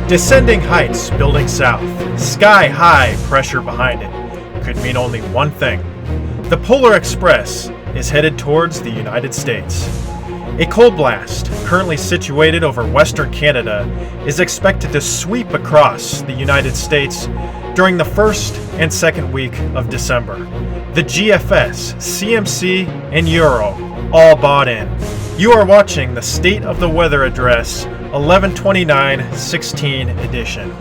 Descending heights building south, sky high pressure behind it, could mean only one thing. The Polar Express is headed towards the United States. A cold blast, currently situated over western Canada, is expected to sweep across the United States during the first and second week of December. The GFS, CMC, and Euro all bought in. You are watching the State of the Weather Address 11/29/16 edition.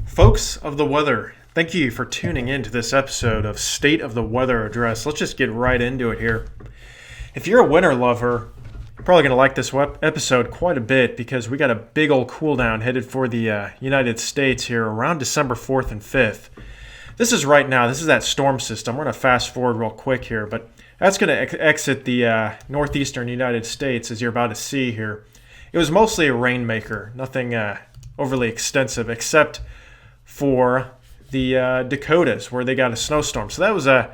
Folks of the weather, thank you for tuning in to this episode of State of the Weather Address. Let's just get right into it here. If you're a winter lover, you're probably going to like this episode quite a bit because we got a big old cool down headed for the United States here around December 4th and 5th. This is right now. This is that storm system. We're going to fast forward real quick here, but that's going to exit the northeastern United States, as you're about to see here. It was mostly a rainmaker, nothing overly extensive, except for the Dakotas, where they got a snowstorm. So that was a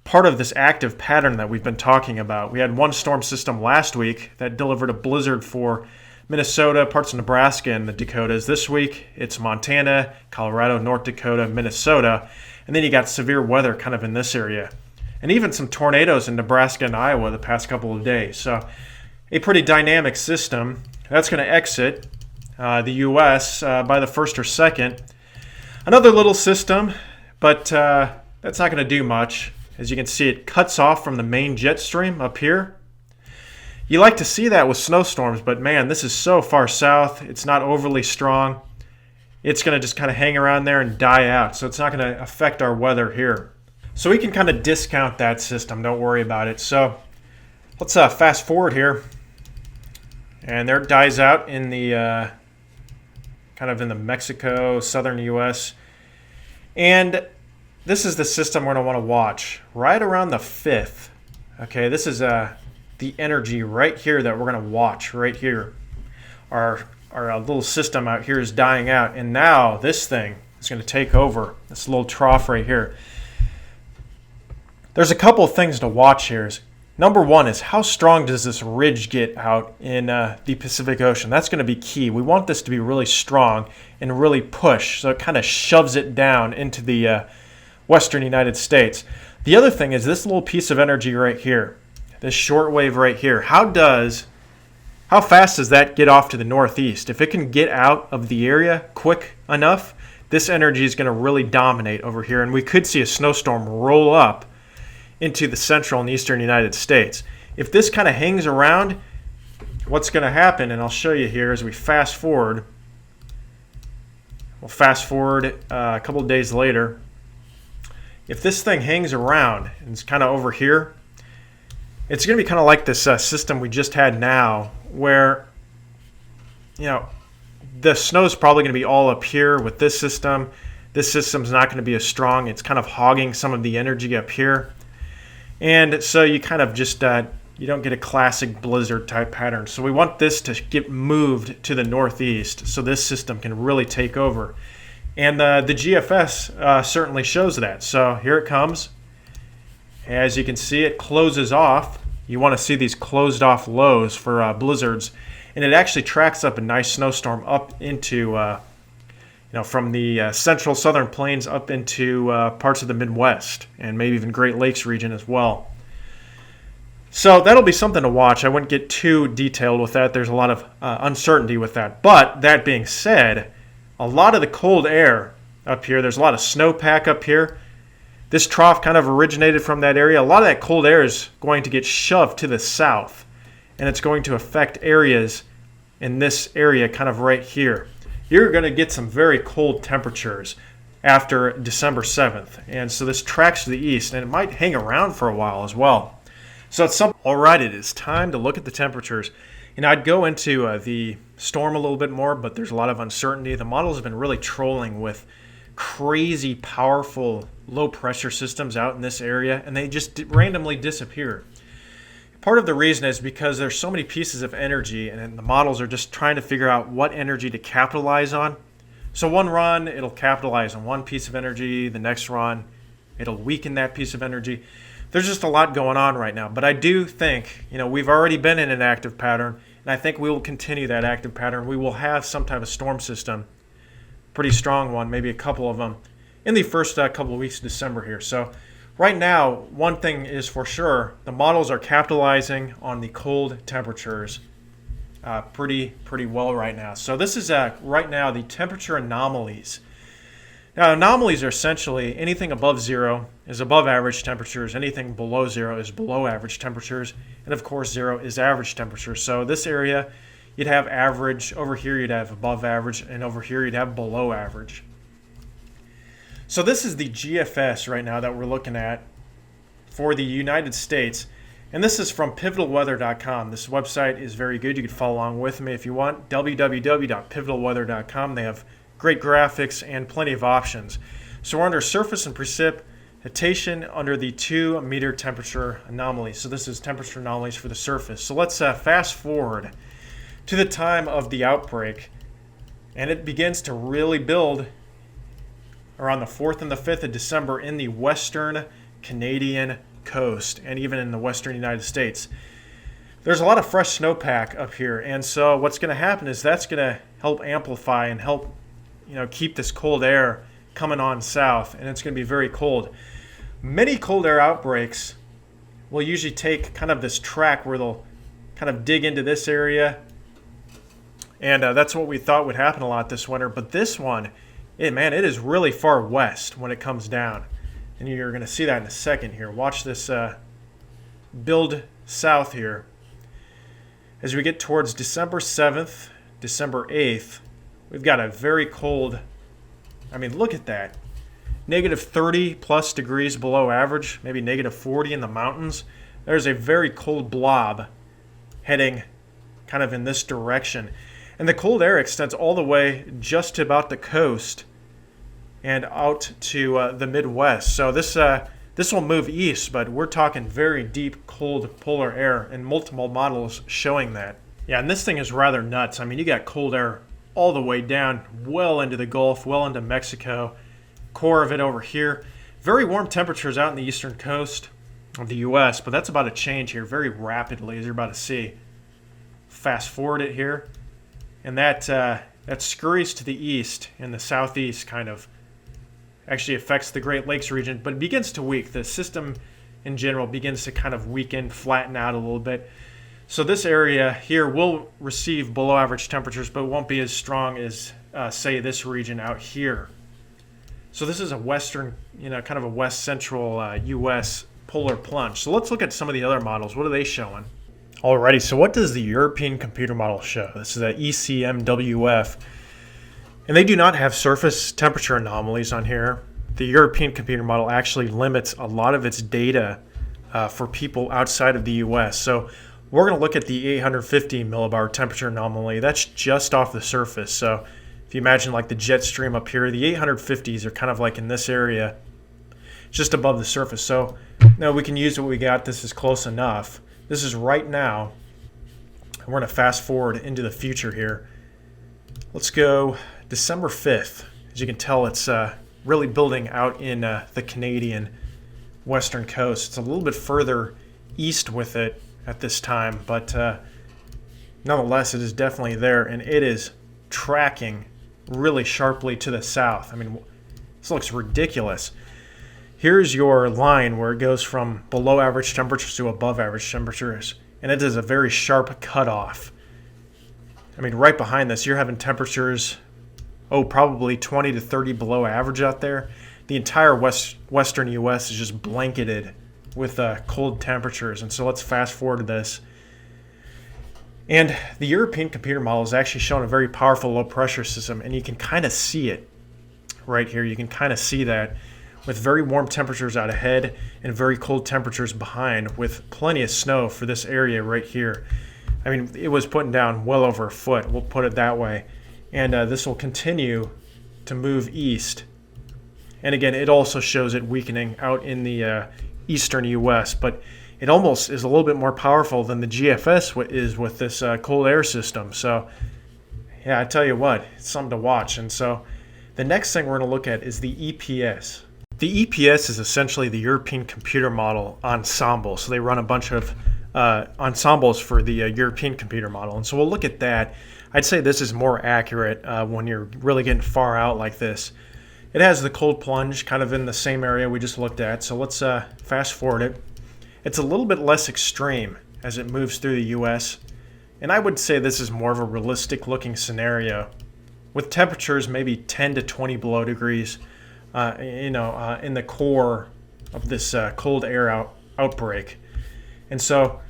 part of this active pattern that we've been talking about. We had one storm system last week that delivered a blizzard for Minnesota, parts of Nebraska, and the Dakotas. This week, it's Montana, Colorado, North Dakota, Minnesota, and then you got severe weather kind of in this area. And even some tornadoes in Nebraska and Iowa the past couple of days. So a pretty dynamic system. That's going to exit the U.S. By the 1st or 2nd. Another little system, but that's not going to do much. As you can see, it cuts off from the main jet stream up here. You like to see that with snowstorms, but man, this is so far south. It's not overly strong. It's going to just kind of hang around there and die out. So it's not going to affect our weather here. So we can kind of discount that system. Don't worry about it. So let's fast forward here. And there it dies out in the kind of in the Mexico, southern U.S. And this is the system we're going to want to watch right around the 5th. Okay, this is the energy right here that we're going to watch right here. Our little system out here is dying out. And now this thing is going to take over, this little trough right here. There's a couple of things to watch here. Number one is how strong does this ridge get out in the Pacific Ocean? That's going to be key. We want this to be really strong and really push, so it kind of shoves it down into the western United States. The other thing is this little piece of energy right here, this short wave right here. How fast does that get off to the northeast? If it can get out of the area quick enough, this energy is going to really dominate over here, and we could see a snowstorm roll up into the central and eastern United States. If this kind of hangs around, what's going to happen, and I'll show you here as we fast forward. We'll fast forward a couple of days later. If this thing hangs around and it's kind of over here, it's going to be kind of like this system we just had now, where, you know, the snow is probably going to be all up here with this system. This system's not going to be as strong. It's kind of hogging some of the energy up here. And so you kind of just, you don't get a classic blizzard type pattern. So we want this to get moved to the northeast so this system can really take over. And the GFS certainly shows that. So here it comes. As you can see, it closes off. You want to see these closed off lows for blizzards. And it actually tracks up a nice snowstorm up into from the central southern plains up into parts of the Midwest and maybe even Great Lakes region as well. So that'll be something to watch. I wouldn't get too detailed with that. There's a lot of uncertainty with that. But that being said, a lot of the cold air up here, there's a lot of snowpack up here. This trough kind of originated from that area. A lot of that cold air is going to get shoved to the south, and it's going to affect areas in this area kind of right here. You're going to get some very cold temperatures after December 7th. And so this tracks to the east, and it might hang around for a while as well. So it's something. All right, it is time to look at the temperatures. And I'd go into the storm a little bit more, but there's a lot of uncertainty. The models have been really trolling with crazy, powerful, low-pressure systems out in this area, and they just randomly disappear. Part of the reason is because there's so many pieces of energy, and the models are just trying to figure out what energy to capitalize on. So one run, it'll capitalize on one piece of energy. The next run, it'll weaken that piece of energy. There's just a lot going on right now. But I do think, we've already been in an active pattern, And I think we will continue that active pattern. We will have some type of storm system, pretty strong one, maybe a couple of them, in the first couple of weeks of December here. So right now, one thing is for sure, the models are capitalizing on the cold temperatures pretty well right now. So this is right now the temperature anomalies. Now, anomalies are essentially anything above zero is above average temperatures, anything below zero is below average temperatures, and of course zero is average temperature. So this area, you'd have average, over here you'd have above average, and over here you'd have below average. So this is the GFS right now that we're looking at for the United States, and this is from pivotalweather.com. This website is very good. You can follow along with me if you want. www.pivotalweather.com. They have great graphics and plenty of options. So we're under surface and precipitation under the 2-meter temperature anomaly. So this is temperature anomalies for the surface. So let's fast forward to the time of the outbreak, and it begins to really build around the 4th and the 5th of December in the western Canadian coast and even in the western United States. There's a lot of fresh snowpack up here, and so what's going to happen is that's going to help amplify and help keep this cold air coming on south, and it's going to be very cold. Many cold air outbreaks will usually take kind of this track where they'll kind of dig into this area, and that's what we thought would happen a lot this winter. But this one, it is really far west when it comes down, and you're going to see that in a second here. Watch this build south here. As we get towards December 7th, December 8th, we've got a very cold, look at that. Negative 30 plus degrees below average, maybe negative 40 in the mountains. There's a very cold blob heading kind of in this direction. And the cold air extends all the way just to about the coast and out to the Midwest. So this will move east, but we're talking very deep, cold polar air, and multiple models showing that. Yeah, and this thing is rather nuts. You got cold air all the way down, well into the Gulf, well into Mexico, core of it over here. Very warm temperatures out in the eastern coast of the U.S., but that's about to change here very rapidly, as you're about to see. Fast forward it here, and that scurries to the east and the southeast, kind of actually affects the Great Lakes region, but it begins to weaken. The system in general begins to kind of weaken, flatten out a little bit. So this area here will receive below average temperatures, but won't be as strong as, say, this region out here. So this is a western, kind of a west central U.S. polar plunge. So let's look at some of the other models. What are they showing? Alrighty, so what does the European computer model show? This is the ECMWF. And they do not have surface temperature anomalies on here. The European computer model actually limits a lot of its data for people outside of the U.S. So we're going to look at the 850 millibar temperature anomaly. That's just off the surface. So if you imagine like the jet stream up here, the 850s are kind of like in this area, just above the surface. So now we can use what we got. This is close enough. This is right now. We're going to fast forward into the future here. Let's go December 5th. As you can tell, it's really building out in the Canadian western coast. It's a little bit further east with it at this time, but nonetheless, it is definitely there, and it is tracking really sharply to the south. This looks ridiculous. Here's your line where it goes from below average temperatures to above average temperatures, and it is a very sharp cutoff. Right behind this, you're having temperatures, probably 20 to 30 below average out there. The entire western U.S. is just blanketed with cold temperatures. And so let's fast forward to this. And the European computer model is actually showing a very powerful low pressure system, and you can kind of see it right here. You can kind of see that with very warm temperatures out ahead and very cold temperatures behind, with plenty of snow for this area right here. It was putting down well over a foot, we'll put it that way. And this will continue to move east. And again, it also shows it weakening out in the eastern U.S., but it almost is a little bit more powerful than the GFS is with this cold air system. So, yeah, I tell you what, it's something to watch. And so the next thing we're going to look at is the EPS. The EPS is essentially the European computer model ensemble. So they run a bunch of ensembles for the European computer model. And so we'll look at that. I'd say this is more accurate when you're really getting far out like this. It has the cold plunge kind of in the same area we just looked at. So let's fast forward it. It's a little bit less extreme as it moves through the U.S. And I would say this is more of a realistic looking scenario with temperatures maybe 10 to 20 below degrees, in the core of this cold air outbreak. And so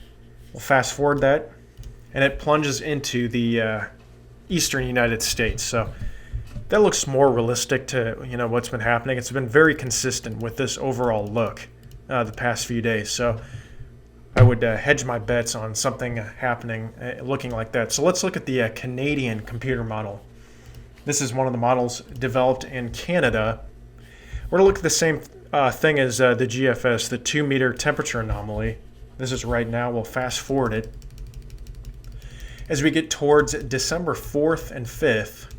we'll fast forward that, and it plunges into the eastern United States. So that looks more realistic to what's been happening. It's been very consistent with this overall look the past few days. So I would hedge my bets on something happening looking like that. So let's look at the Canadian computer model. This is one of the models developed in Canada. We're going to look at the same thing as the GFS, the 2-meter temperature anomaly. This is right now. We'll fast forward it. As we get towards December 4th and 5th,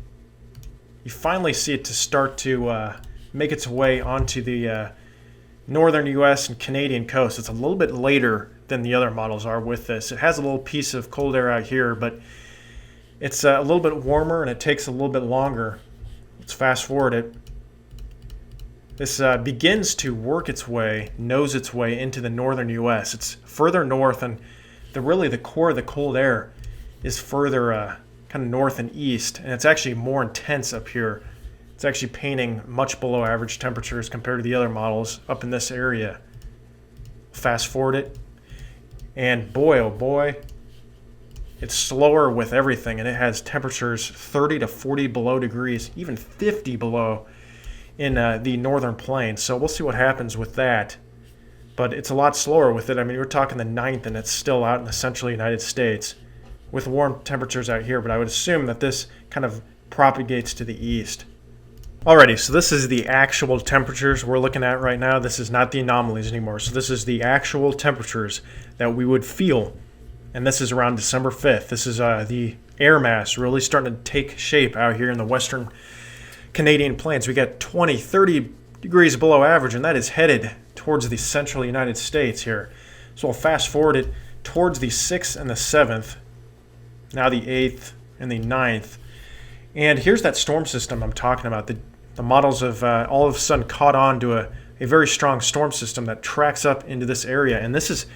you finally see it to start to make its way onto the northern U.S. and Canadian coast. It's a little bit later than the other models are with this. It has a little piece of cold air out here, but it's a little bit warmer and it takes a little bit longer. Let's fast forward it. This begins to work its way, nose its way into the northern U.S. It's further north, and the core of the cold air is further kind of north and east, and it's actually more intense up here. It's actually painting much below average temperatures compared to the other models up in this area. Fast forward it, and boy, oh boy, it's slower with everything, and it has temperatures 30 to 40 below degrees, even 50 below in the northern plains. So we'll see what happens with that. But it's a lot slower with it. I mean, we're talking the 9th, and it's still out in the central United States with warm temperatures out here. But I would assume that this kind of propagates to the east. Alrighty, so this is the actual temperatures we're looking at right now. This is not the anomalies anymore. So this is the actual temperatures that we would feel. And this is around December 5th. This is the air mass really starting to take shape out here in the western Canadian plains. We got 20, 30 degrees below average, and that is headed towards the central United States here. So we'll fast forward it towards the 6th and the 7th, now the 8th and the 9th. And here's that storm system I'm talking about. The models have all of a sudden caught on to a very strong storm system that tracks up into this area. And this is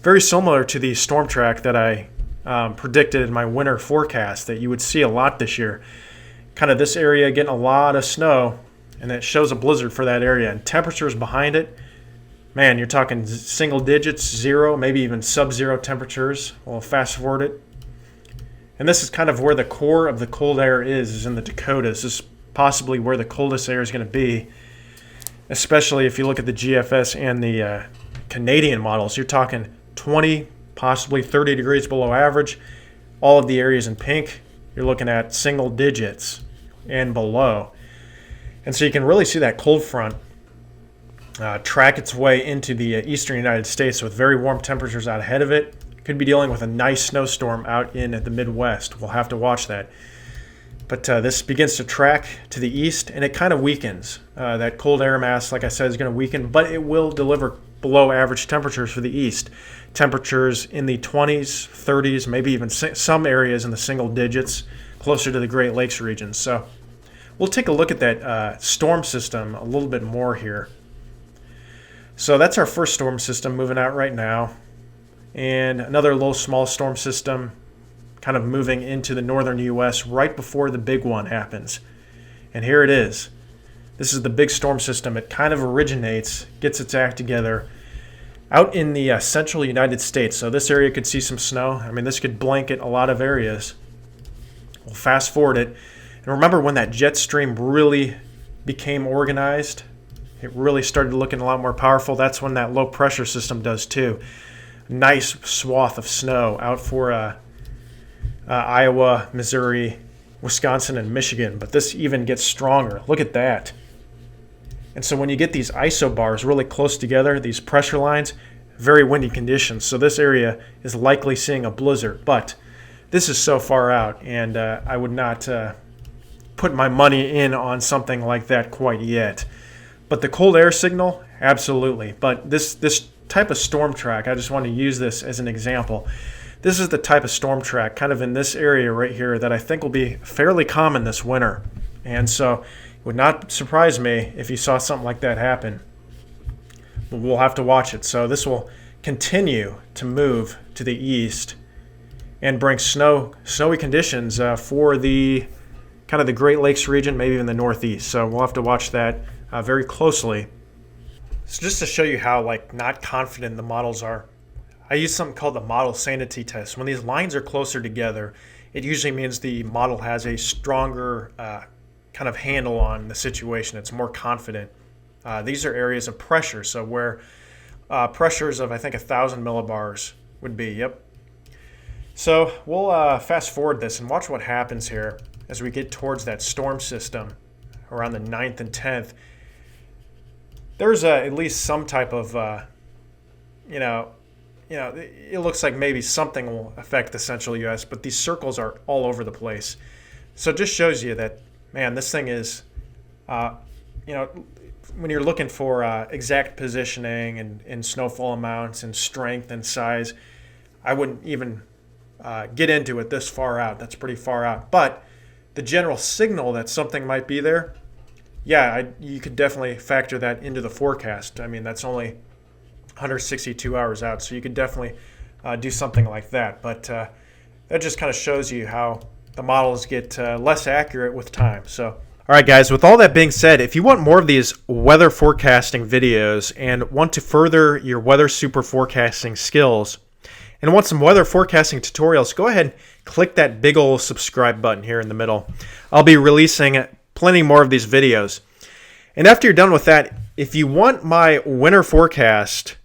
very similar to the storm track that I predicted in my winter forecast that you would see a lot this year. Kind of this area getting a lot of snow, and it shows a blizzard for that area. And temperatures behind it, man, you're talking single digits, 0, maybe even sub-zero temperatures. We'll fast forward it. And this is kind of where the core of the cold air is in the Dakotas. This is possibly where the coldest air is going to be, especially if you look at the GFS and the Canadian models. You're talking 20, possibly 30 degrees below average. All of the areas in pink, you're looking at single digits and below. And so you can really see that cold front track its way into the eastern United States with very warm temperatures out ahead of it. Could be dealing with a nice snowstorm out in the Midwest. We'll have to watch that. But this begins to track to the east, and it kind of weakens. That cold air mass, like I said, is going to weaken, but it will deliver below average temperatures for the east. Temperatures in the 20s, 30s, maybe even some areas in the single digits, closer to the Great Lakes region. So we'll take a look at that storm system a little bit more here. So that's our first storm system moving out right now. And another little small storm system kind of moving into the northern U.S. right before the big one happens. And here it is. This is the big storm system. It kind of originates, gets its act together out in the central United States. So this area could see some snow. I mean, this could blanket a lot of areas. We'll fast forward it. And remember when that jet stream really became organized? It really started looking a lot more powerful. That's when that low pressure system does too. Nice swath of snow out for Iowa, Missouri, Wisconsin, and Michigan. But this even gets stronger. Look at that. And so when you get these isobars really close together, these pressure lines, very windy conditions. So this area is likely seeing a blizzard. But this is so far out, and I would not put my money in on something like that quite yet. But the cold air signal, absolutely. But this type of storm track, I just want to use this as an example. This is the type of storm track kind of in this area right here that I think will be fairly common this winter. And so it would not surprise me if you saw something like that happen. But we'll have to watch it. So this will continue to move to the east and bring snowy conditions for the kind of the Great Lakes region, maybe even the Northeast. So we'll have to watch that very closely. So just to show you how not confident the models are, I use something called the model sanity test. When these lines are closer together, it usually means the model has a stronger kind of handle on the situation. It's more confident. These are areas of pressure, so where pressures of I think 1,000 millibars would be. Yep. So we'll fast forward this and watch what happens here as we get towards that storm system around the 9th and 10th. There's at least some type of, it looks like maybe something will affect the central U.S., but these circles are all over the place. So it just shows you that, man, this thing is, when you're looking for exact positioning and snowfall amounts and strength and size, I wouldn't even get into it this far out. That's pretty far out. But the general signal that something might be there, yeah, you could definitely factor that into the forecast. I mean, that's only 162 hours out, so you could definitely do something like that. But that just kind of shows you how the models get less accurate with time. So, all right, guys, with all that being said, if you want more of these weather forecasting videos and want to further your weather super forecasting skills and want some weather forecasting tutorials, go ahead and click that big old subscribe button here in the middle. I'll be releasing plenty more of these videos. And after you're done with that, if you want my winter forecast,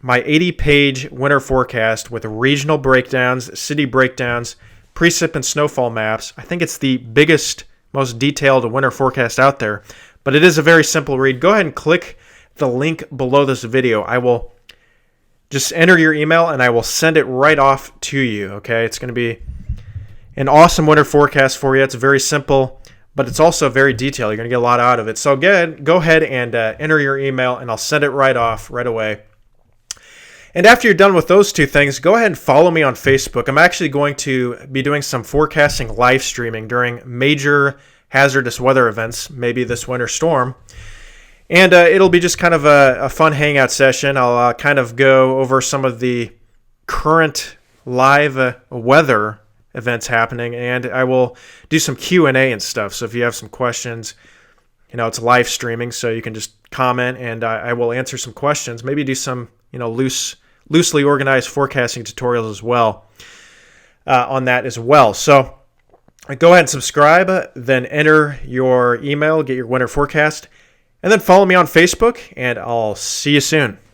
my 80-page winter forecast with regional breakdowns, city breakdowns, precip and snowfall maps, I think it's the biggest, most detailed winter forecast out there. But it is a very simple read. Go ahead and click the link below this video. I will just enter your email and I will send it right off to you. Okay, it's going to be an awesome winter forecast for you. It's very simple, but it's also very detailed. You're going to get a lot out of it. So go ahead and enter your email, and I'll send it right off right away. And after you're done with those two things, go ahead and follow me on Facebook. I'm actually going to be doing some forecasting live streaming during major hazardous weather events, maybe this winter storm. And it'll be just kind of a fun hangout session. I'll kind of go over some of the current live weather events happening, and I will do some Q&A and stuff. So if you have some questions, it's live streaming, so you can just comment, and I will answer some questions. Maybe do some, loosely organized forecasting tutorials as well on that as well. So go ahead and subscribe, then enter your email, get your winter forecast, and then follow me on Facebook, and I'll see you soon.